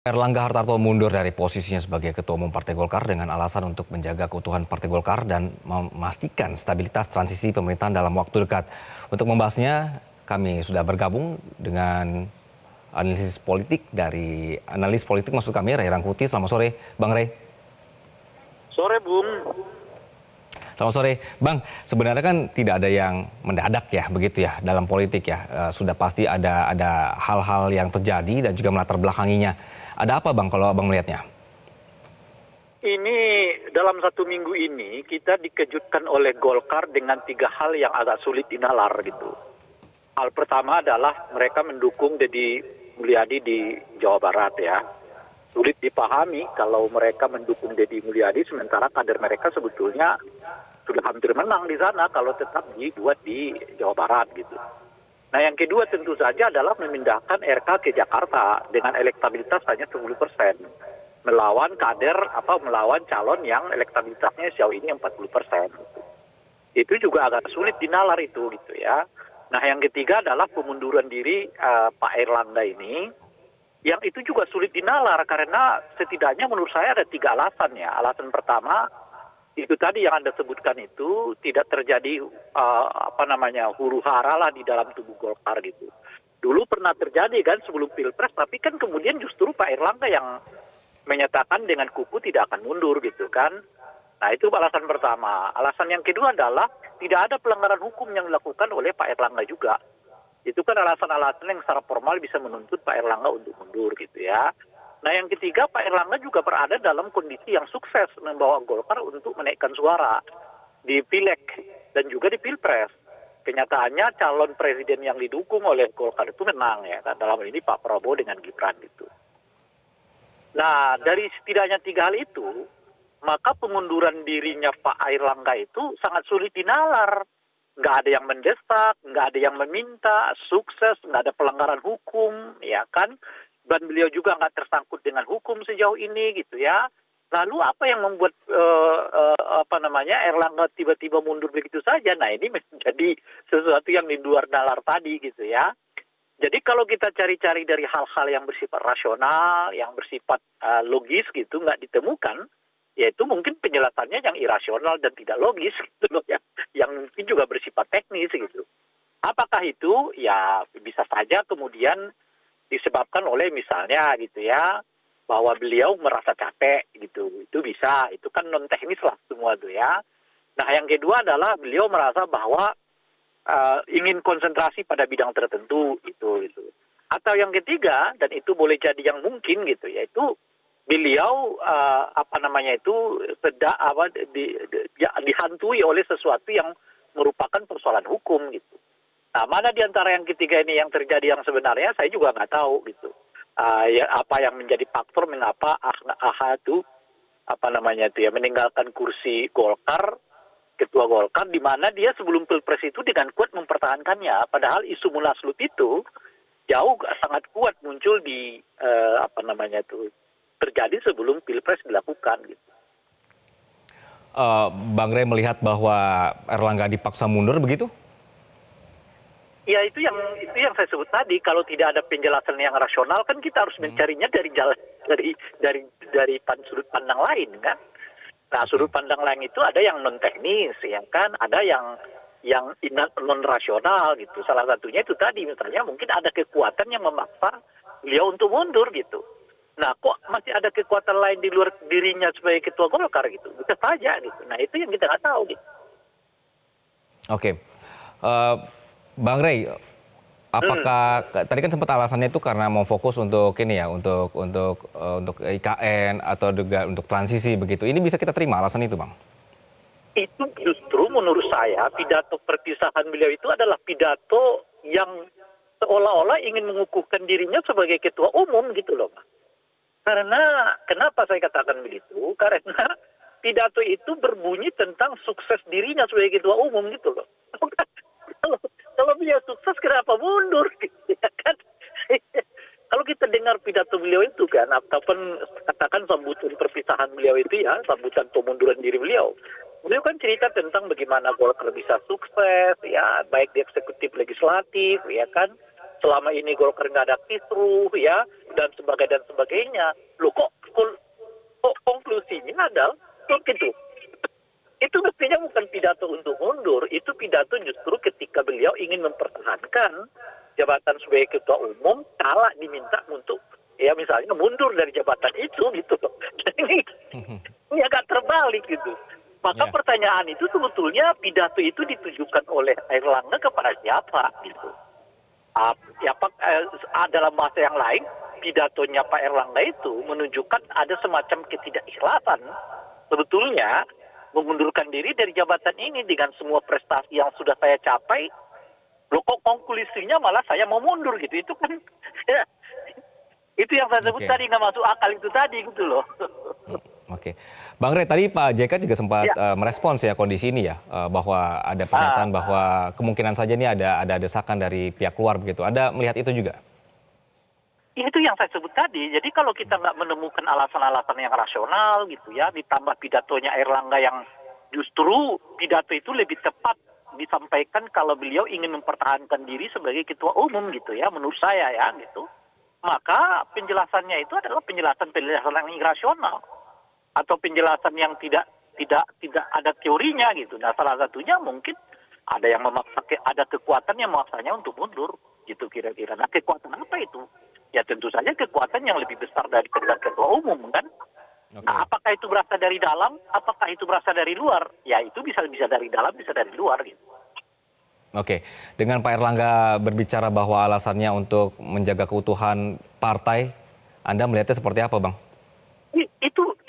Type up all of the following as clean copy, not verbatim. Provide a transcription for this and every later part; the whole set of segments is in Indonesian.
Erlangga Hartarto mundur dari posisinya sebagai Ketua Umum Partai Golkar dengan alasan untuk menjaga keutuhan Partai Golkar dan memastikan stabilitas transisi pemerintahan dalam waktu dekat. Untuk membahasnya, kami sudah bergabung dengan analis politik maksud kami, Ray Rangkuti. Selamat sore, Bang Ray. Sore, Bung. Selamat sore, Bang. Sebenarnya kan tidak ada yang mendadak ya, begitu ya, dalam politik ya. Sudah pasti ada hal-hal yang terjadi dan juga melatar belakanginya. Ada apa, Bang, kalau Abang melihatnya? Ini dalam 1 minggu ini kita dikejutkan oleh Golkar dengan 3 hal yang agak sulit dinalar gitu. Hal pertama adalah mereka mendukung Deddy Mulyadi di Jawa Barat ya. Sulit dipahami kalau mereka mendukung Deddy Mulyadi sementara kader mereka sebetulnya sudah hampir menang di sana kalau tetap dibuat di Jawa Barat gitu. Nah yang kedua tentu saja adalah memindahkan RK ke Jakarta dengan elektabilitas hanya 10%. Melawan melawan calon yang elektabilitasnya sejauh ini 40%. Itu juga agak sulit dinalar itu gitu ya. Nah yang ketiga adalah pemunduran diri Pak Erlangga ini. Yang itu juga sulit dinalar karena setidaknya menurut saya ada 3 alasan ya. Alasan pertama, itu tadi yang Anda sebutkan itu tidak terjadi huru-hara lah di dalam tubuh Golkar gitu. Dulu pernah terjadi kan sebelum Pilpres, tapi kan kemudian justru Pak Erlangga yang menyatakan dengan kuku tidak akan mundur gitu kan. Nah itu alasan pertama. Alasan yang kedua adalah tidak ada pelanggaran hukum yang dilakukan oleh Pak Erlangga juga. Itu kan alasan-alasan yang secara formal bisa menuntut Pak Erlangga untuk mundur gitu ya. Nah yang ketiga Pak Erlangga juga berada dalam kondisi yang sukses membawa Golkar untuk menaikkan suara di Pileg dan juga di Pilpres. Kenyataannya calon presiden yang didukung oleh Golkar itu menang ya, dalam ini Pak Prabowo dengan Gibran gitu. Nah dari setidaknya 3 hal itu, maka pengunduran dirinya Pak Erlangga itu sangat sulit dinalar. Nggak ada yang mendesak, nggak ada yang meminta, sukses, nggak ada pelanggaran hukum, ya kan? Dan beliau juga nggak tersangkut dengan hukum sejauh ini gitu ya. Lalu apa yang membuat Erlangga tiba-tiba mundur begitu saja? Nah ini menjadi sesuatu yang di luar nalar tadi gitu ya. Jadi kalau kita cari-cari dari hal-hal yang bersifat rasional, yang bersifat logis gitu nggak ditemukan, yaitu mungkin penjelasannya yang irasional dan tidak logis gitu loh ya, yang mungkin juga bersifat teknis gitu. Apakah itu? Ya bisa saja kemudian disebabkan oleh misalnya gitu ya, bahwa beliau merasa capek gitu. Itu bisa, itu kan non teknis lah semua tuh ya. Nah yang kedua adalah beliau merasa bahwa ingin konsentrasi pada bidang tertentu itu gitu. Atau yang ketiga, dan itu boleh jadi yang mungkin gitu, yaitu beliau dihantui oleh sesuatu yang merupakan persoalan hukum gitu. Nah, mana di antara yang ketiga ini yang terjadi yang sebenarnya saya juga nggak tahu gitu. Apa yang menjadi faktor mengapa itu meninggalkan kursi Golkar, ketua Golkar, di mana dia sebelum Pilpres itu dengan kuat mempertahankannya. Padahal isu Munaslup itu sangat kuat muncul di terjadi sebelum Pilpres dilakukan gitu. Bang Ray melihat bahwa Erlangga dipaksa mundur begitu? Ya itu yang saya sebut tadi, kalau tidak ada penjelasan yang rasional kan kita harus mencarinya dari sudut pandang lain kan. Nah sudut pandang lain itu ada yang non teknis ya kan, ada yang non rasional gitu. Salah satunya itu tadi misalnya mungkin ada kekuatan yang memaksa beliau untuk mundur gitu. Nah kok masih ada kekuatan lain di luar dirinya sebagai ketua Golkar gitu, bisa saja gitu. Nah itu yang kita nggak tahu gitu. Oke. Bang Ray, apakah tadi kan sempat alasannya itu karena mau fokus untuk ini ya, untuk IKN atau juga untuk transisi begitu. Ini bisa kita terima alasan itu, Bang? Itu justru menurut saya pidato perpisahan beliau itu adalah pidato yang seolah-olah ingin mengukuhkan dirinya sebagai ketua umum gitu loh, Pak. Karena kenapa saya katakan begitu? Karena pidato itu berbunyi tentang sukses dirinya sebagai ketua umum gitu loh. Kalau beliau sukses kenapa mundur gitu ya kan? Kalau kita dengar pidato beliau itu kan, ataupun katakan sambutan perpisahan beliau itu ya, sambutan pemunduran diri beliau. Beliau kan cerita tentang bagaimana Golkar bisa sukses ya, baik di eksekutif legislatif ya kan, selama ini Golkar nggak ada kisruh ya dan sebagainya. Loh kok konklusinya adalah kok gitu. Itu mestinya bukan pidato untuk mundur, itu pidato justru ketika beliau ingin mempertahankan jabatan sebagai ketua umum, kalah diminta untuk ya misalnya mundur dari jabatan itu gitu loh. Jadi ini agak terbalik gitu. Maka pertanyaan itu sebetulnya pidato itu ditujukan oleh Airlangga kepada siapa gitu. Dalam bahasa yang lain, pidatonya Pak Erlangga itu menunjukkan ada semacam ketidakikhlasan sebetulnya mengundurkan diri dari jabatan ini dengan semua prestasi yang sudah saya capai. Loh kok konklusinya malah saya mau mundur gitu. Itu kan ya, itu yang saya sebut tadi nggak masuk akal itu tadi gitu loh. Oke, Bang Rey, tadi Pak JK juga sempat merespons ya kondisi ini ya, bahwa ada pernyataan bahwa kemungkinan saja ini ada desakan dari pihak luar begitu. Anda melihat itu juga? Ya, itu yang saya sebut tadi. Jadi kalau kita nggak menemukan alasan-alasan yang rasional gitu ya, ditambah pidatonya Airlangga yang justru pidato itu lebih tepat disampaikan kalau beliau ingin mempertahankan diri sebagai ketua umum gitu ya, menurut saya ya gitu. Maka penjelasannya itu adalah penjelasan yang irasional atau penjelasan yang tidak ada teorinya gitu. Nah, salah satunya mungkin ada yang memaksa, ada kekuatan yang memaksanya untuk mundur gitu kira-kira. Nah, kekuatan apa itu? Ya tentu saja kekuatan yang lebih besar dari ketua umum kan. Nah, apakah itu berasal dari dalam? Apakah itu berasal dari luar? Ya itu bisa dari dalam, bisa dari luar gitu. Oke, dengan Pak Erlangga berbicara bahwa alasannya untuk menjaga keutuhan partai, Anda melihatnya seperti apa, Bang?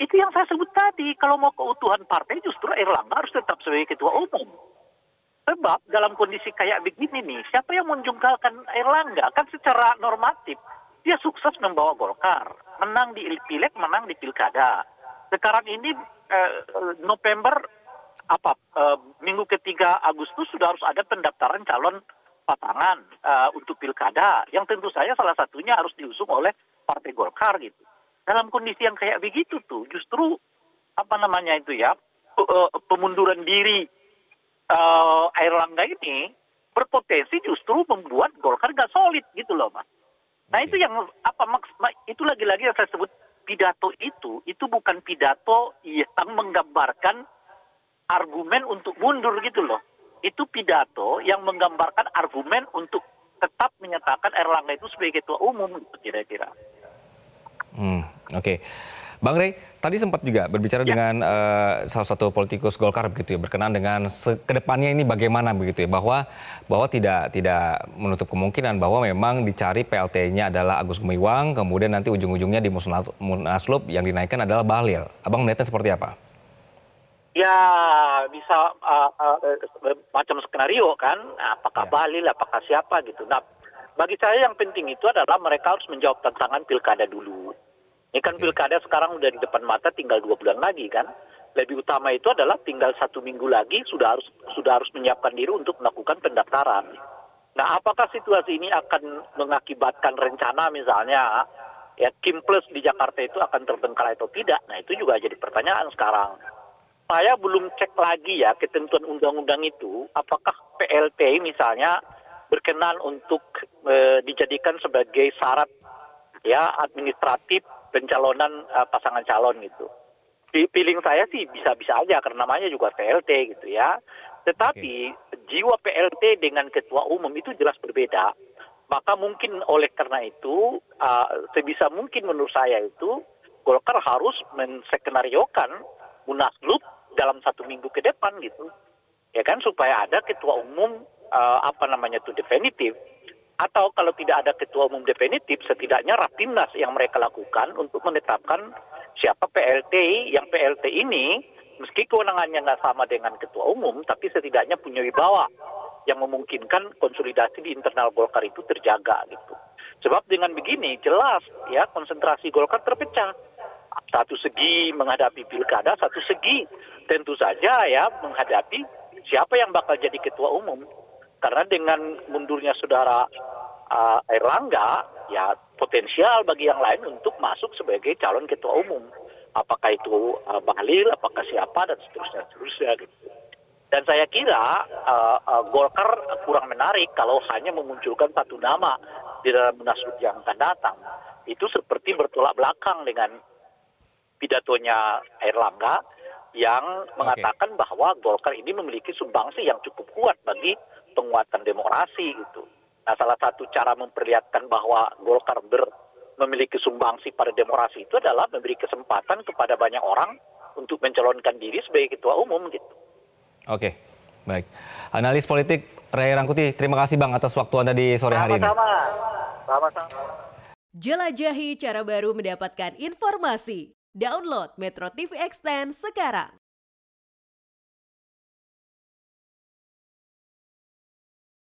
Itu yang saya sebut tadi. Kalau mau keutuhan partai justru Erlangga harus tetap sebagai ketua umum. Sebab dalam kondisi kayak begini nih, siapa yang menjungkalkan Erlangga? Kan secara normatif dia sukses membawa Golkar, menang di pileg, menang di pilkada. Sekarang ini November minggu ketiga Agustus sudah harus ada pendaftaran calon pasangan untuk pilkada, yang tentu saja salah satunya harus diusung oleh Partai Golkar gitu. Dalam kondisi yang kayak begitu tuh, justru pemunduran diri Airlangga ini berpotensi justru membuat Golkar gak solid gitu loh, Mas. Nah itu yang itu lagi-lagi yang saya sebut pidato itu bukan pidato yang menggambarkan argumen untuk mundur gitu loh. Itu pidato yang menggambarkan argumen untuk tetap menyatakan Erlangga itu sebagai ketua umum gitu kira-kira. Oke. Bang Rey, tadi sempat juga berbicara dengan salah satu politikus Golkar begitu ya, berkenaan dengan kedepannya ini bagaimana begitu ya, bahwa tidak menutup kemungkinan bahwa memang dicari PLT-nya adalah Agus Gumiwang, kemudian nanti ujung-ujungnya di Munaslup yang dinaikkan adalah Bahlil. Abang melihatnya seperti apa? Ya bisa macam skenario kan, apakah Bahlil, apakah siapa gitu. Nah bagi saya yang penting itu adalah mereka harus menjawab tantangan pilkada dulu. Ini kan pilkada sekarang udah di depan mata, tinggal 2 bulan lagi kan. Lebih utama itu adalah tinggal 1 minggu lagi sudah harus menyiapkan diri untuk melakukan pendaftaran. Nah, apakah situasi ini akan mengakibatkan rencana misalnya ya Kim Plus di Jakarta itu akan terbengkalai atau tidak? Nah, itu juga jadi pertanyaan sekarang. Saya belum cek lagi ya ketentuan undang-undang itu, apakah PLT misalnya berkenan untuk dijadikan sebagai syarat ya administratif pencalonan pasangan calon gitu. Feeling saya sih bisa-bisa aja karena namanya juga PLT gitu ya. Tetapi jiwa PLT dengan ketua umum itu jelas berbeda. Maka mungkin oleh karena itu sebisa mungkin menurut saya itu Golkar harus menskenariokan Munaslup dalam 1 minggu ke depan gitu. Ya kan supaya ada ketua umum definitif. Atau kalau tidak ada ketua umum definitif, setidaknya Rapimnas yang mereka lakukan untuk menetapkan siapa PLT, yang PLT ini, meski kewenangannya nggak sama dengan ketua umum, tapi setidaknya punya wibawa yang memungkinkan konsolidasi di internal Golkar itu terjaga gitu. Sebab dengan begini jelas ya konsentrasi Golkar terpecah. Satu segi menghadapi pilkada, satu segi tentu saja ya menghadapi siapa yang bakal jadi ketua umum. Karena dengan mundurnya saudara Airlangga, ya potensial bagi yang lain untuk masuk sebagai calon ketua umum. Apakah itu Bahlil, apakah siapa, dan seterusnya gitu. Dan saya kira Golkar kurang menarik kalau hanya memunculkan satu nama di dalam munaslup yang akan datang itu seperti bertolak belakang dengan pidatonya Airlangga yang mengatakan bahwa Golkar ini memiliki sumbangsi yang cukup kuat bagi penguatan demokrasi gitu. Nah, salah satu cara memperlihatkan bahwa Golkar memiliki sumbangsi pada demokrasi itu adalah memberi kesempatan kepada banyak orang untuk mencalonkan diri sebagai ketua umum gitu. Oke, baik. Analis politik Ray Rangkuti, terima kasih Bang atas waktu Anda di sore hari ini. Sama-sama. Jelajahi cara baru mendapatkan informasi. Download Metro TV Extend sekarang.